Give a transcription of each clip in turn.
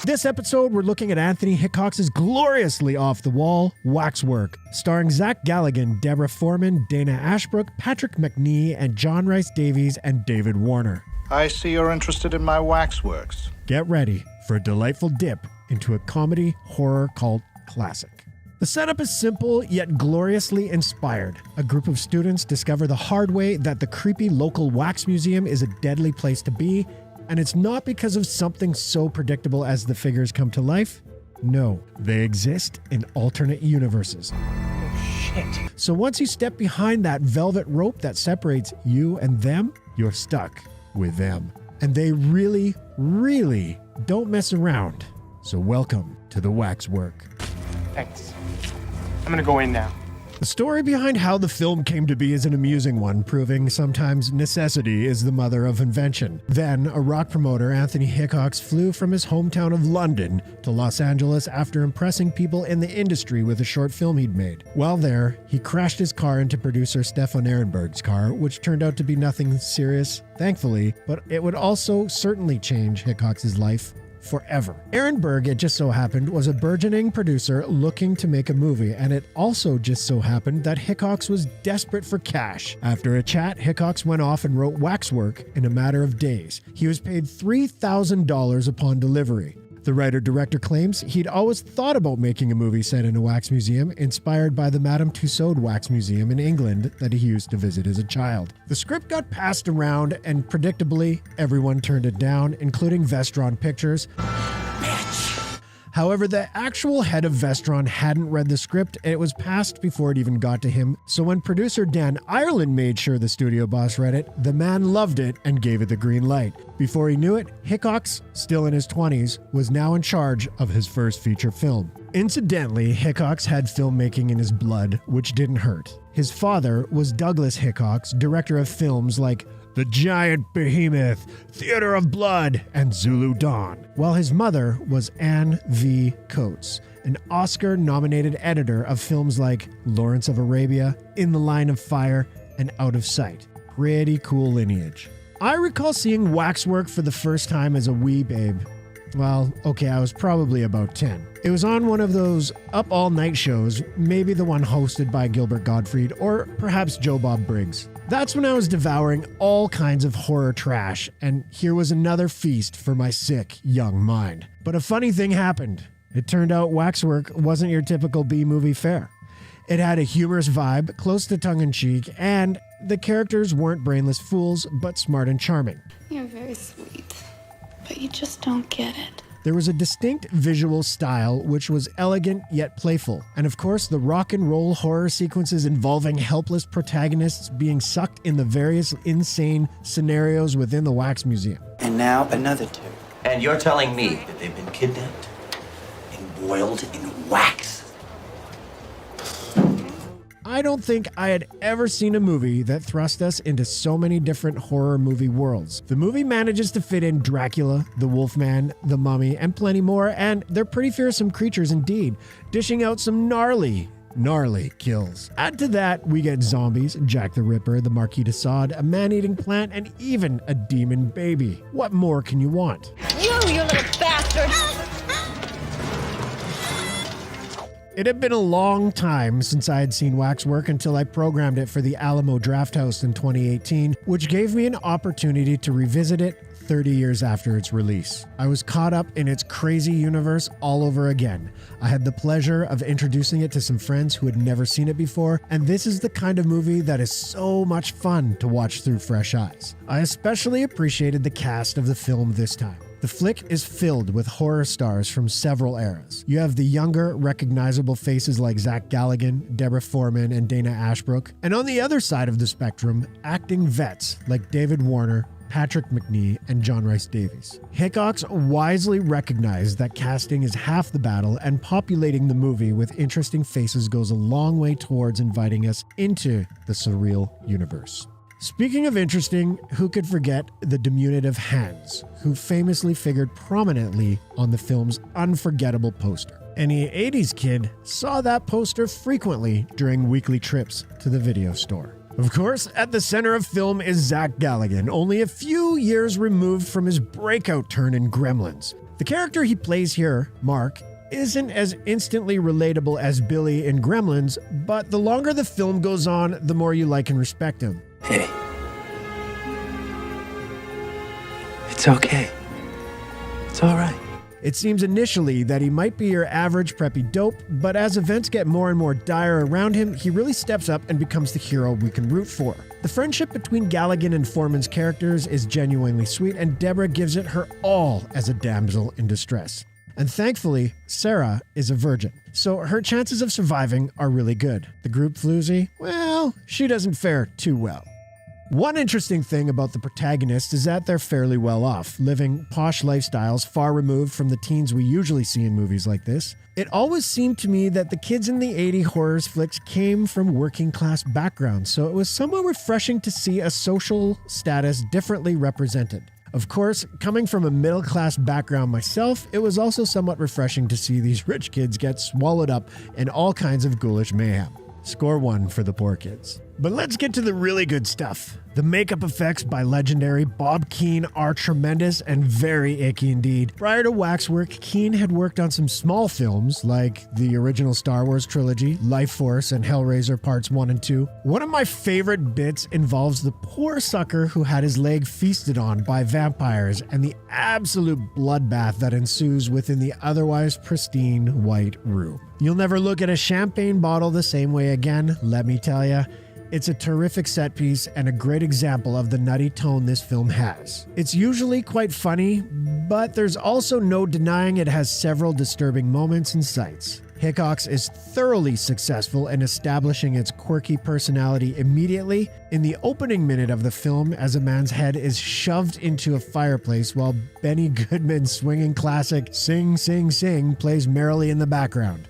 This episode, we're looking at Anthony Hickox's gloriously off-the-wall Waxwork, starring Zach Galligan, Deborah Foreman, Dana Ashbrook, Patrick McNee, and John Rhys Davies and David Warner. I see you're interested in my waxworks. Get ready for a delightful dip into a comedy horror cult classic. The setup is simple yet gloriously inspired. A group of students discover the hard way that the creepy local wax museum is a deadly place to be, and it's not because of something so predictable as the figures come to life. No, they exist in alternate universes. Oh, shit. So once you step behind that velvet rope that separates you and them, you're stuck with them. And they really, really don't mess around. So welcome to the Waxwork. Thanks. I'm gonna go in now. The story behind how the film came to be is an amusing one, proving sometimes necessity is the mother of invention. Then, a rock promoter, Anthony Hickox, flew from his hometown of London to Los Angeles after impressing people in the industry with a short film he'd made. While there, he crashed his car into producer Stefan Ehrenberg's car, which turned out to be nothing serious, thankfully, but it would also certainly change Hickox's life forever. Ehrenberg, it just so happened, was a burgeoning producer looking to make a movie, and it also just so happened that Hickox was desperate for cash. After a chat, Hickox went off and wrote Waxwork in a matter of days. He was paid $3,000 upon delivery. The writer-director claims he'd always thought about making a movie set in a wax museum, inspired by the Madame Tussauds Wax Museum in England that he used to visit as a child. The script got passed around, and predictably, everyone turned it down, including Vestron Pictures. However, the actual head of Vestron hadn't read the script, and it was passed before it even got to him. So when producer Dan Ireland made sure the studio boss read it, the man loved it and gave it the green light. Before he knew it, Hickox, still in his 20s, was now in charge of his first feature film. Incidentally, Hickox had filmmaking in his blood, which didn't hurt. His father was Douglas Hickox, director of films like The Giant Behemoth, Theater of Blood, and Zulu Dawn, while his mother was Anne V. Coates, an Oscar-nominated editor of films like Lawrence of Arabia, In the Line of Fire, and Out of Sight. Pretty cool lineage. I recall seeing Waxwork for the first time as a wee babe. Well, okay, I was probably about 10. It was on one of those up-all-night shows, maybe the one hosted by Gilbert Gottfried, or perhaps Joe Bob Briggs. That's when I was devouring all kinds of horror trash, and here was another feast for my sick, young mind. But a funny thing happened. It turned out Waxwork wasn't your typical B-movie fare. It had a humorous vibe, close to tongue-in-cheek, and the characters weren't brainless fools, but smart and charming. You're very sweet, but you just don't get it. There was a distinct visual style which was elegant yet playful, and of course the rock and roll horror sequences involving helpless protagonists being sucked in the various insane scenarios within the Wax Museum. And now another two. And you're telling me that they've been kidnapped and boiled in wax? I don't think I had ever seen a movie that thrust us into so many different horror movie worlds. The movie manages to fit in Dracula, the Wolfman, the Mummy, and plenty more, and they're pretty fearsome creatures indeed, dishing out some gnarly kills. Add to that, we get zombies, Jack the Ripper, the Marquis de Sade, a man-eating plant, and even a demon baby. What more can you want? You little bastard! It had been a long time since I had seen Waxwork until I programmed it for the Alamo Drafthouse in 2018, which gave me an opportunity to revisit it 30 years after its release. I was caught up in its crazy universe all over again. I had the pleasure of introducing it to some friends who had never seen it before, and this is the kind of movie that is so much fun to watch through fresh eyes. I especially appreciated the cast of the film this time. The flick is filled with horror stars from several eras. You have the younger, recognizable faces like Zach Galligan, Deborah Foreman, and Dana Ashbrook. And on the other side of the spectrum, acting vets like David Warner, Patrick McNee, and John Rhys Davies. Hickox wisely recognized that casting is half the battle, and populating the movie with interesting faces goes a long way towards inviting us into the surreal universe. Speaking of interesting, who could forget the diminutive Hans, who famously figured prominently on the film's unforgettable poster. Any 80s kid saw that poster frequently during weekly trips to the video store. Of course, at the center of film is Zach Galligan, only a few years removed from his breakout turn in Gremlins. The character he plays here, Mark, isn't as instantly relatable as Billy in Gremlins, but the longer the film goes on, the more you like and respect him. Hey. It's okay. It's all right. It seems initially that he might be your average preppy dope, but as events get more and more dire around him, he really steps up and becomes the hero we can root for. The friendship between Galligan and Foreman's characters is genuinely sweet, and Deborah gives it her all as a damsel in distress. And thankfully, Sarah is a virgin, so her chances of surviving are really good. The group floozy, well, she doesn't fare too well. One interesting thing about the protagonists is that they're fairly well off, living posh lifestyles far removed from the teens we usually see in movies like this. It always seemed to me that the kids in the 80 horror flicks came from working class backgrounds, so it was somewhat refreshing to see a social status differently represented. Of course, coming from a middle class background myself, it was also somewhat refreshing to see these rich kids get swallowed up in all kinds of ghoulish mayhem. Score 1 for the poor kids. But let's get to the really good stuff. The makeup effects by legendary Bob Keane are tremendous and very icky indeed. Prior to Waxwork, Keane had worked on some small films like the original Star Wars trilogy, Life Force, and Hellraiser Parts 1 and 2. One of my favorite bits involves the poor sucker who had his leg feasted on by vampires and the absolute bloodbath that ensues within the otherwise pristine white room. You'll never look at a champagne bottle the same way again, let me tell ya. It's a terrific set piece and a great example of the nutty tone this film has. It's usually quite funny, but there's also no denying it has several disturbing moments and sights. Hickox is thoroughly successful in establishing its quirky personality immediately in the opening minute of the film as a man's head is shoved into a fireplace while Benny Goodman's swinging classic Sing, Sing, Sing plays merrily in the background.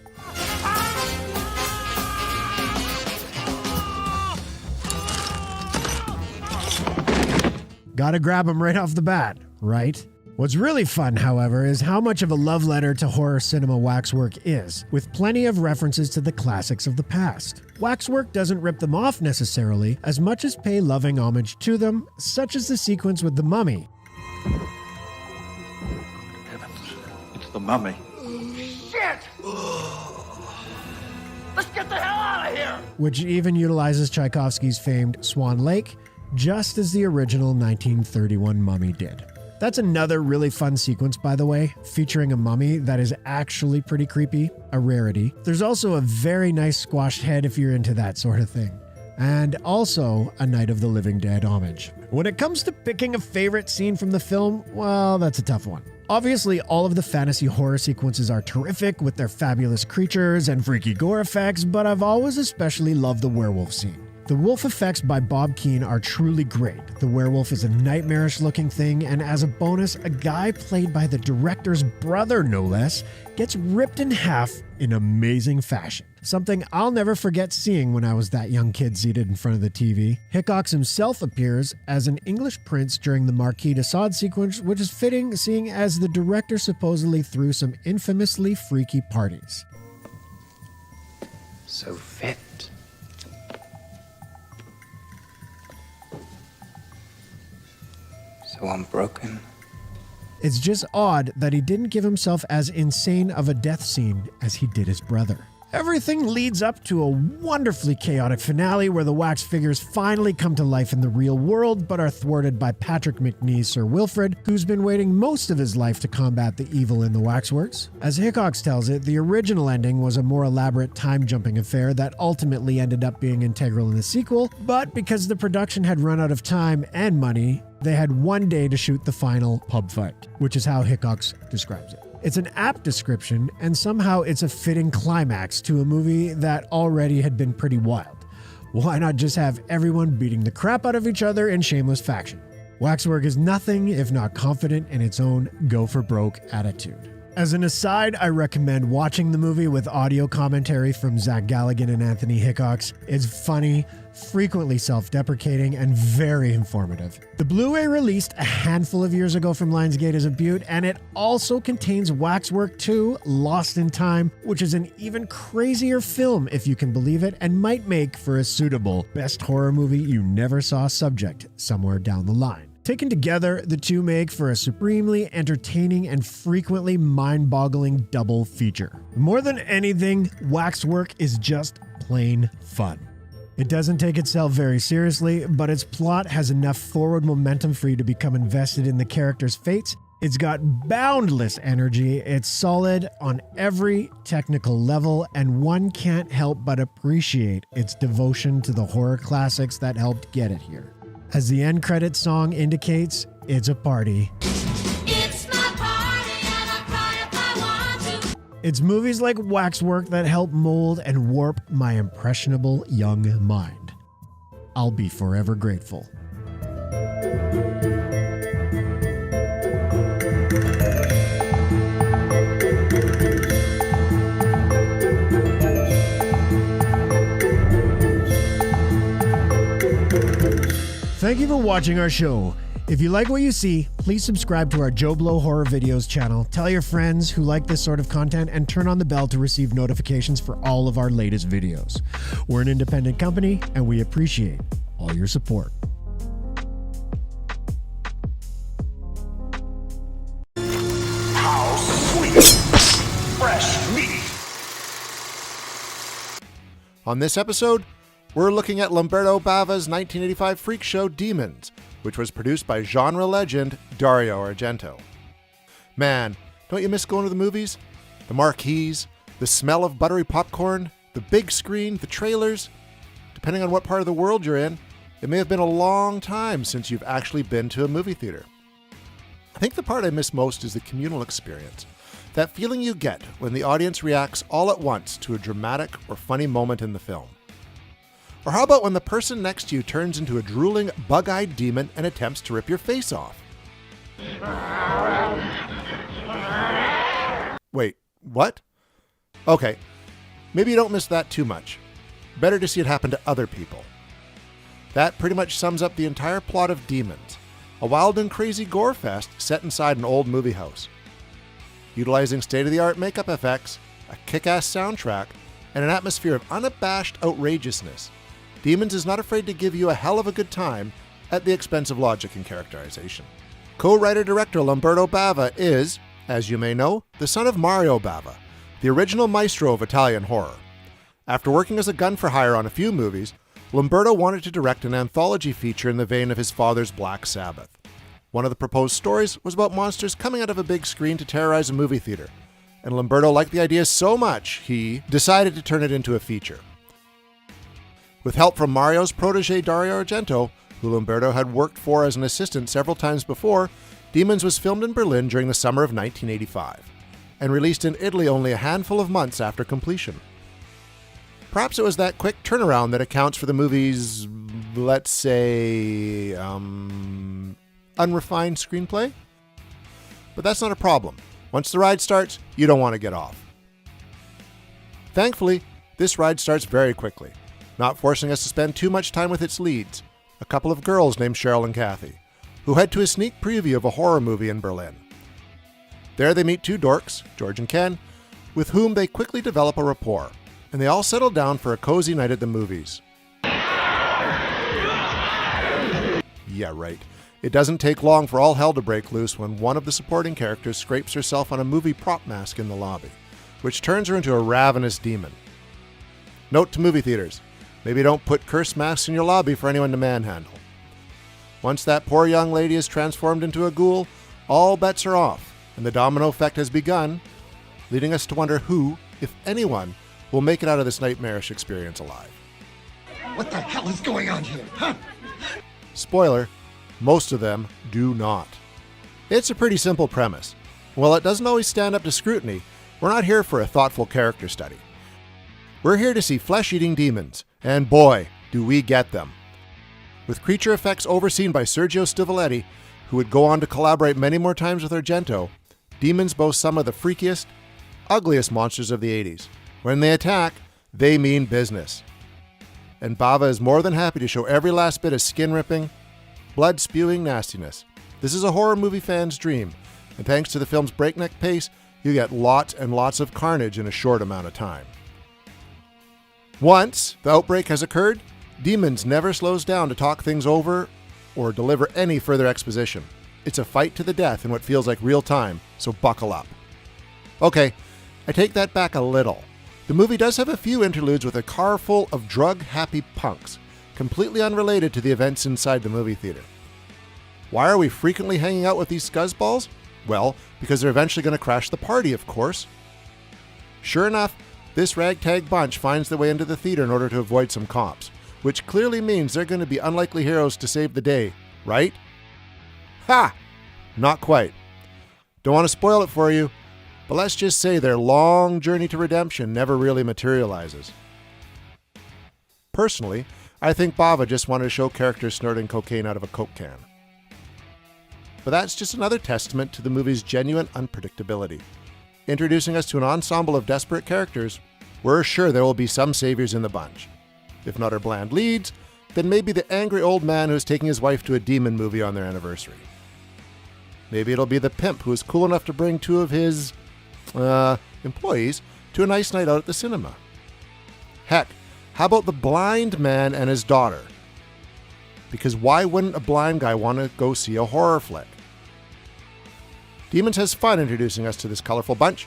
Gotta grab him right off the bat, right? What's really fun, however, is how much of a love letter to horror cinema Waxwork is, with plenty of references to the classics of the past. Waxwork doesn't rip them off necessarily, as much as pay loving homage to them, such as the sequence with the mummy. It's the mummy. Shit! Let's get the hell out of here! Which even utilizes Tchaikovsky's famed Swan Lake, just as the original 1931 Mummy did. That's another really fun sequence, by the way, featuring a mummy that is actually pretty creepy, a rarity. There's also a very nice squashed head if you're into that sort of thing. And also a Night of the Living Dead homage. When it comes to picking a favorite scene from the film, well, that's a tough one. Obviously, all of the fantasy horror sequences are terrific with their fabulous creatures and freaky gore effects, but I've always especially loved the werewolf scene. The wolf effects by Bob Keane are truly great. The werewolf is a nightmarish looking thing, and as a bonus, a guy played by the director's brother, no less, gets ripped in half in amazing fashion. Something I'll never forget seeing when I was that young kid seated in front of the TV. Hickox himself appears as an English prince during the Marquis de Sade sequence, which is fitting seeing as the director supposedly threw some infamously freaky parties. So fit. So unbroken. It's just odd that he didn't give himself as insane of a death scene as he did his brother. Everything leads up to a wonderfully chaotic finale where the wax figures finally come to life in the real world but are thwarted by Patrick Macnee's Sir Wilfrid, who's been waiting most of his life to combat the evil in the waxworks. As Hickox tells it, the original ending was a more elaborate time-jumping affair that ultimately ended up being integral in the sequel, but because the production had run out of time and money, they had one day to shoot the final pub fight, which is how Hickox describes it. It's an apt description, and somehow it's a fitting climax to a movie that already had been pretty wild. Why not just have everyone beating the crap out of each other in shameless faction? Waxwork is nothing if not confident in its own go-for-broke attitude. As an aside, I recommend watching the movie with audio commentary from Zach Galligan and Anthony Hickox. It's funny, frequently self-deprecating, and very informative. The Blu-ray released a handful of years ago from Lionsgate is a beaut, and it also contains Waxwork 2, Lost in Time, which is an even crazier film, if you can believe it, and might make for a suitable best horror movie you never saw subject somewhere down the line. Taken together, the two make for a supremely entertaining and frequently mind-boggling double feature. More than anything, Waxwork is just plain fun. It doesn't take itself very seriously, but its plot has enough forward momentum for you to become invested in the characters' fates. It's got boundless energy, it's solid on every technical level, and one can't help but appreciate its devotion to the horror classics that helped get it here. As the end credits song indicates, it's a party. It's my party and I cry if I want to. It's movies like Waxwork that help mold and warp my impressionable young mind. I'll be forever grateful. Thank you for watching our show. If you like what you see, please subscribe to our JoBlo Horror Videos channel, tell your friends who like this sort of content, and turn on the bell to receive notifications for all of our latest videos. We're an independent company, and we appreciate all your support. How sweet! Fresh meat! On this episode, we're looking at Lamberto Bava's 1985 freak show Demons, which was produced by genre legend Dario Argento. Man, don't you miss going to the movies? The marquees, the smell of buttery popcorn, the big screen, the trailers. Depending on what part of the world you're in, it may have been a long time since you've actually been to a movie theater. I think the part I miss most is the communal experience. That feeling you get when the audience reacts all at once to a dramatic or funny moment in the film. Or how about when the person next to you turns into a drooling, bug-eyed demon and attempts to rip your face off? Wait, what? Okay, maybe you don't miss that too much. Better to see it happen to other people. That pretty much sums up the entire plot of Demons, a wild and crazy gore fest set inside an old movie house. Utilizing state-of-the-art makeup effects, a kick-ass soundtrack, and an atmosphere of unabashed outrageousness, Demons is not afraid to give you a hell of a good time at the expense of logic and characterization. Co-writer-director Lamberto Bava is, as you may know, the son of Mario Bava, the original maestro of Italian horror. After working as a gun for hire on a few movies, Lamberto wanted to direct an anthology feature in the vein of his father's Black Sabbath. One of the proposed stories was about monsters coming out of a big screen to terrorize a movie theater, and Lamberto liked the idea so much he decided to turn it into a feature. With help from Mario's protege Dario Argento, who Lamberto had worked for as an assistant several times before, Demons was filmed in Berlin during the summer of 1985, and released in Italy only a handful of months after completion. Perhaps it was that quick turnaround that accounts for the movie's, let's say, unrefined screenplay? But that's not a problem. Once the ride starts, you don't want to get off. Thankfully, this ride starts very quickly, not forcing us to spend too much time with its leads, a couple of girls named Cheryl and Kathy, who head to a sneak preview of a horror movie in Berlin. There they meet two dorks, George and Ken, with whom they quickly develop a rapport, and they all settle down for a cozy night at the movies. Yeah, right. It doesn't take long for all hell to break loose when one of the supporting characters scrapes herself on a movie prop mask in the lobby, which turns her into a ravenous demon. Note to movie theaters, maybe don't put cursed masks in your lobby for anyone to manhandle. Once that poor young lady is transformed into a ghoul, all bets are off, and the domino effect has begun, leading us to wonder who, if anyone, will make it out of this nightmarish experience alive. What the hell is going on here, huh? Spoiler, most of them do not. It's a pretty simple premise. While it doesn't always stand up to scrutiny, we're not here for a thoughtful character study. We're here to see flesh-eating demons, and boy, do we get them. With creature effects overseen by Sergio Stivoletti, who would go on to collaborate many more times with Argento, Demons boast some of the freakiest, ugliest monsters of the 80s. When they attack, they mean business. And Bava is more than happy to show every last bit of skin-ripping, blood-spewing nastiness. This is a horror movie fan's dream, and thanks to the film's breakneck pace, you get lots and lots of carnage in a short amount of time. Once the outbreak has occurred, Demons never slows down to talk things over or deliver any further exposition. It's a fight to the death in what feels like real time, so buckle up. Okay, I take that back a little. The movie does have a few interludes with a car full of drug-happy punks, completely unrelated to the events inside the movie theater. Why are we frequently hanging out with these scuzzballs? Well, because they're eventually going to crash the party, of course. Sure enough, this ragtag bunch finds their way into the theater in order to avoid some cops, which clearly means they're going to be unlikely heroes to save the day, right? Ha! Not quite. Don't want to spoil it for you, but let's just say their long journey to redemption never really materializes. Personally, I think Bava just wanted to show characters snorting cocaine out of a Coke can. But that's just another testament to the movie's genuine unpredictability. Introducing us to an ensemble of desperate characters, we're sure there will be some saviors in the bunch. If not our bland leads, then maybe the angry old man who's taking his wife to a demon movie on their anniversary. Maybe it'll be the pimp who is cool enough to bring two of his employees to a nice night out at the cinema. Heck, how about the blind man and his daughter? Because why wouldn't a blind guy want to go see a horror flick? Demons has fun introducing us to this colorful bunch,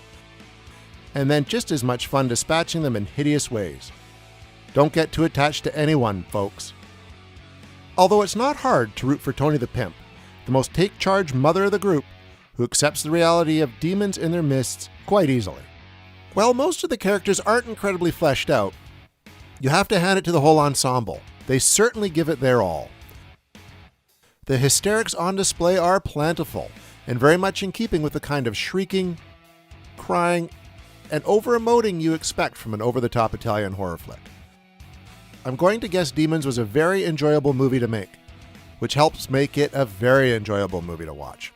and then just as much fun dispatching them in hideous ways. Don't get too attached to anyone, folks. Although it's not hard to root for Tony the Pimp, the most take-charge mother of the group, who accepts the reality of demons in their midst quite easily. While most of the characters aren't incredibly fleshed out, you have to hand it to the whole ensemble. They certainly give it their all. The hysterics on display are plentiful, and very much in keeping with the kind of shrieking, crying, and over-emoting you expect from an over-the-top Italian horror flick. I'm going to guess Demons was a very enjoyable movie to make, which helps make it a very enjoyable movie to watch.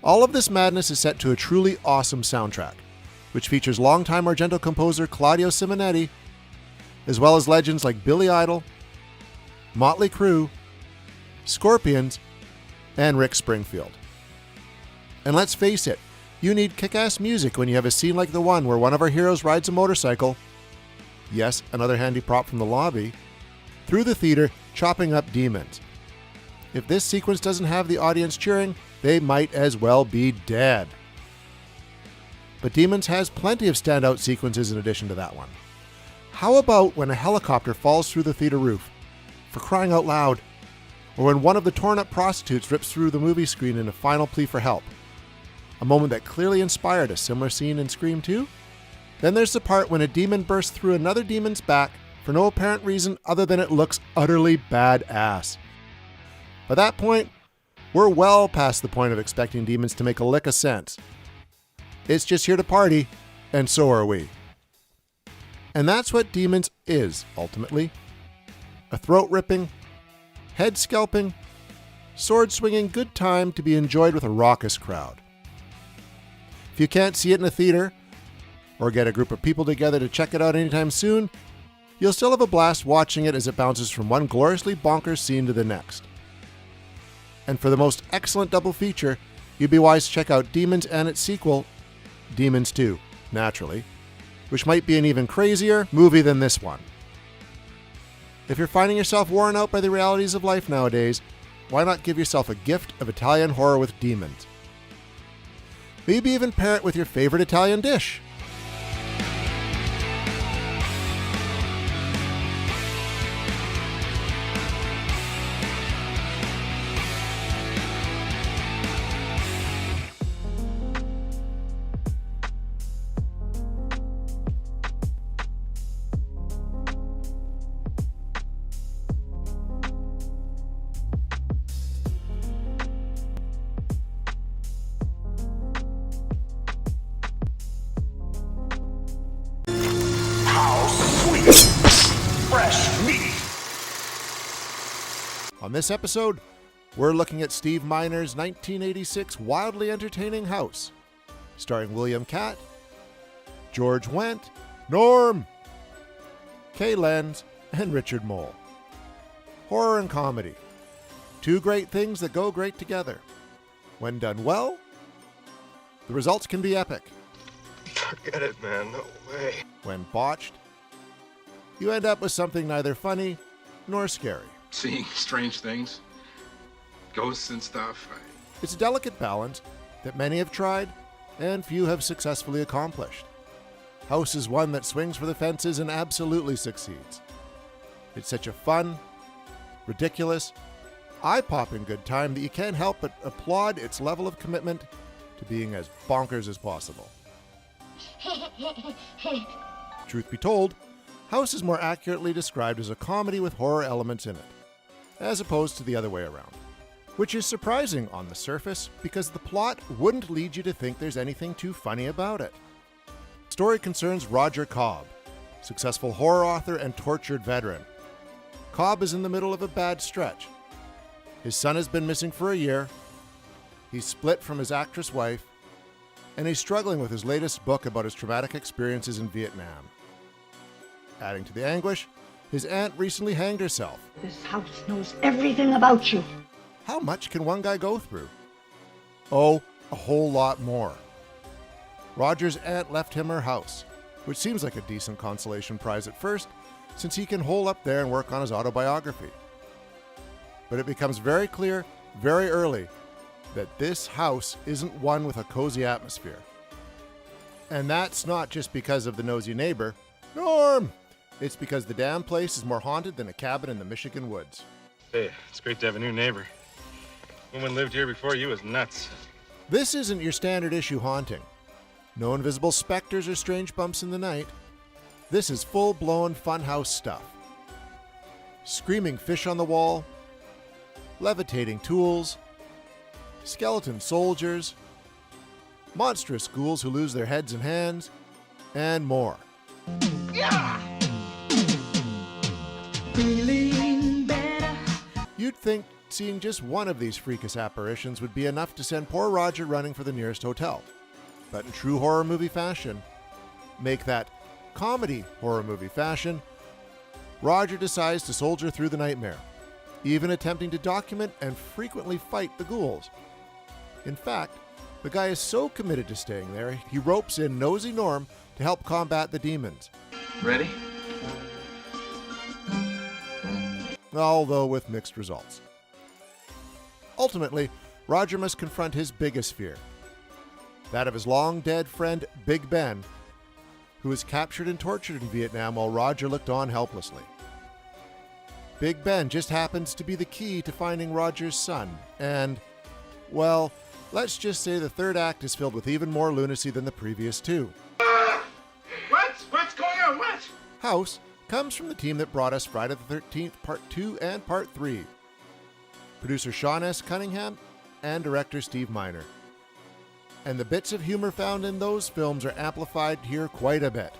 All of this madness is set to a truly awesome soundtrack, which features longtime Argento composer Claudio Simonetti, as well as legends like Billy Idol, Motley Crue, Scorpions, and Rick Springfield. And let's face it, you need kick-ass music when you have a scene like the one where one of our heroes rides a motorcycle, yes, another handy prop from the lobby, through the theater, chopping up demons. If this sequence doesn't have the audience cheering, they might as well be dead. But Demons has plenty of standout sequences in addition to that one. How about when a helicopter falls through the theater roof? For crying out loud. Or when one of the torn-up prostitutes rips through the movie screen in a final plea for help. A moment that clearly inspired a similar scene in Scream 2. Then there's the part when a demon bursts through another demon's back for no apparent reason other than it looks utterly badass. By that point, we're well past the point of expecting demons to make a lick of sense. It's just here to party, and so are we. And that's what Demons is, ultimately. A throat-ripping, head-scalping, sword-swinging good time to be enjoyed with a raucous crowd. If you can't see it in a theater, or get a group of people together to check it out anytime soon, you'll still have a blast watching it as it bounces from one gloriously bonkers scene to the next. And for the most excellent double feature, you'd be wise to check out Demons and its sequel, Demons 2, naturally, which might be an even crazier movie than this one. If you're finding yourself worn out by the realities of life nowadays, why not give yourself a gift of Italian horror with Demons? Maybe even pair it with your favorite Italian dish. On this episode, we're looking at Steve Miner's 1986 wildly entertaining House, starring William Catt, George Wendt, Norm, Kay Lenz, and Richard Mole. Horror and comedy. Two great things that go great together. When done well, the results can be epic. Forget it, man. No way. When botched, you end up with something neither funny nor scary. seeing strange things, ghosts and stuff. It's a delicate balance that many have tried and few have successfully accomplished. House is one that swings for the fences and absolutely succeeds. It's such a fun, ridiculous, eye-popping good time that you can't help but applaud its level of commitment to being as bonkers as possible. Truth be told, House is more accurately described as a comedy with horror elements in it, as opposed to the other way around. Which is surprising on the surface because the plot wouldn't lead you to think there's anything too funny about it. The story concerns Roger Cobb, successful horror author and tortured veteran. Cobb is in the middle of a bad stretch. His son has been missing for a year, he's split from his actress wife, and he's struggling with his latest book about his traumatic experiences in Vietnam. Adding to the anguish, his aunt recently hanged herself. This house knows everything about you. How much can one guy go through? Oh, a whole lot more. Roger's aunt left him her house, which seems like a decent consolation prize at first, since he can hole up there and work on his autobiography. But it becomes very clear, very early, that this house isn't one with a cozy atmosphere. And that's not just because of the nosy neighbor, Norm! It's because the damn place is more haunted than a cabin in the Michigan woods. Hey, it's great to have a new neighbor. Woman lived here before you was nuts. This isn't your standard issue haunting. No invisible specters or strange bumps in the night. This is full-blown funhouse stuff. Screaming fish on the wall, levitating tools, skeleton soldiers, monstrous ghouls who lose their heads and hands, and more. Feeling better. You'd think seeing just one of these freakish apparitions would be enough to send poor Roger running for the nearest hotel. But in true horror movie fashion, make that comedy horror movie fashion, Roger decides to soldier through the nightmare, even attempting to document and frequently fight the ghouls. In fact, the guy is so committed to staying there, he ropes in Nosy Norm to help combat the demons. Ready? Although with mixed results. Ultimately, Roger must confront his biggest fear, that of his long-dead friend Big Ben, who was captured and tortured in Vietnam while Roger looked on helplessly. Big Ben just happens to be the key to finding Roger's son, and, well, let's just say the third act is filled with even more lunacy than the previous two. What's going on? What? House comes from the team that brought us Friday the 13th Part 2 and Part 3. Producer Sean S. Cunningham and director Steve Miner. And the bits of humor found in those films are amplified here quite a bit.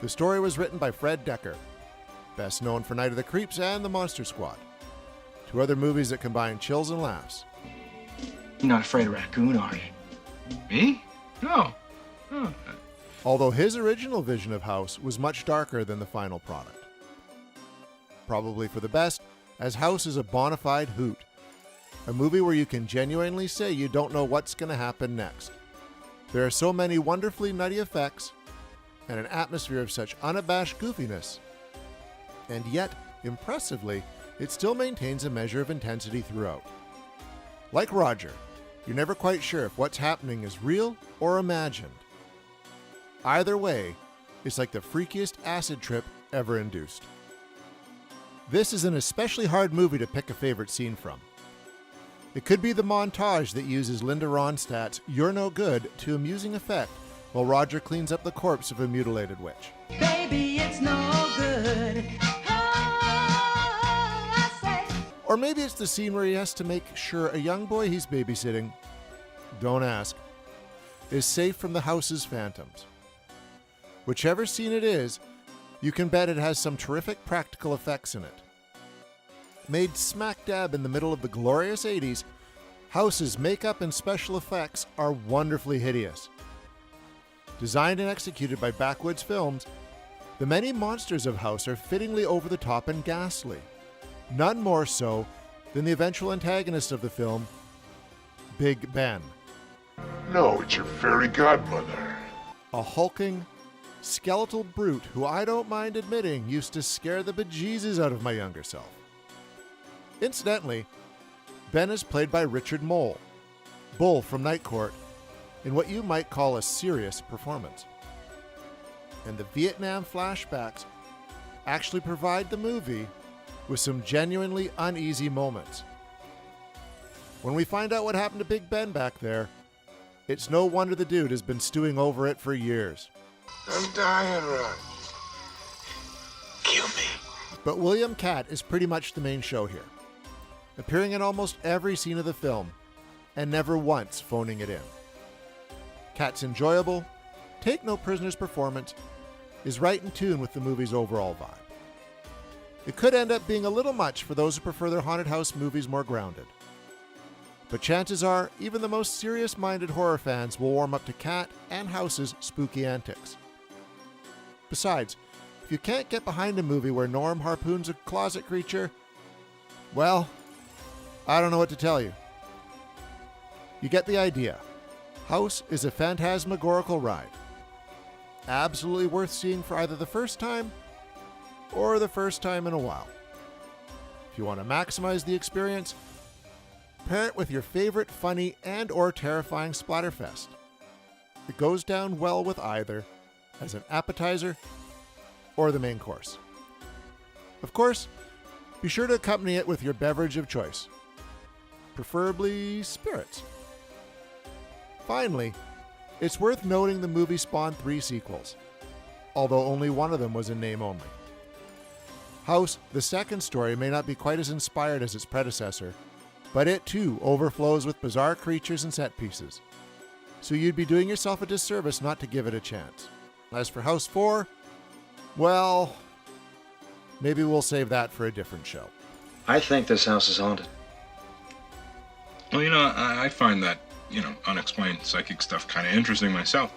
The story was written by Fred Decker, best known for Night of the Creeps and The Monster Squad, two other movies that combine chills and laughs. You're not afraid of raccoon, are you? Me? No. Although his original vision of House was much darker than the final product. Probably for the best, as House is a bona fide hoot. A movie where you can genuinely say you don't know what's going to happen next. There are so many wonderfully nutty effects and an atmosphere of such unabashed goofiness. And yet, impressively, it still maintains a measure of intensity throughout. Like Roger, you're never quite sure if what's happening is real or imagined. Either way, it's like the freakiest acid trip ever induced. This is an especially hard movie to pick a favorite scene from. It could be the montage that uses Linda Ronstadt's "You're No Good" to amusing effect while Roger cleans up the corpse of a mutilated witch. Baby, it's no good. I say. Or maybe it's the scene where he has to make sure a young boy he's babysitting, don't ask, is safe from the house's phantoms. Whichever scene it is, you can bet it has some terrific practical effects in it. Made smack dab in the middle of the glorious 80s, House's makeup and special effects are wonderfully hideous. Designed and executed by Backwoods Films, the many monsters of House are fittingly over the top and ghastly. None more so than the eventual antagonist of the film, Big Ben. No, it's your fairy godmother. A hulking, skeletal brute who I don't mind admitting used to scare the bejesus out of my younger self. Incidentally, Ben is played by Richard Mole, Bull from Night Court, in what you might call a serious performance. And the Vietnam flashbacks actually provide the movie with some genuinely uneasy moments. When we find out what happened to Big Ben back there, it's no wonder the dude has been stewing over it for years. I'm dying, Ron. Kill me. But William Katt is pretty much the main show here, appearing in almost every scene of the film and never once phoning it in. Katt's enjoyable, take-no-prisoners performance is right in tune with the movie's overall vibe. It could end up being a little much for those who prefer their haunted house movies more grounded. But chances are, even the most serious-minded horror fans will warm up to Katt and House's spooky antics. Besides, if you can't get behind a movie where Norm harpoons a closet creature, well, I don't know what to tell you. You get the idea. House is a phantasmagorical ride. Absolutely worth seeing for either the first time or the first time in a while. If you want to maximize the experience, pair it with your favorite funny and or terrifying splatterfest. It goes down well with either as an appetizer or the main course. Of course, be sure to accompany it with your beverage of choice, preferably spirits. Finally, it's worth noting the movie spawned 3 sequels, although only one of them was in name only. House, the second story, may not be quite as inspired as its predecessor, but it too overflows with bizarre creatures and set pieces, so you'd be doing yourself a disservice not to give it a chance. As for House 4, well, maybe we'll save that for a different show. I think this house is haunted. Well, I find that, unexplained psychic stuff kind of interesting myself.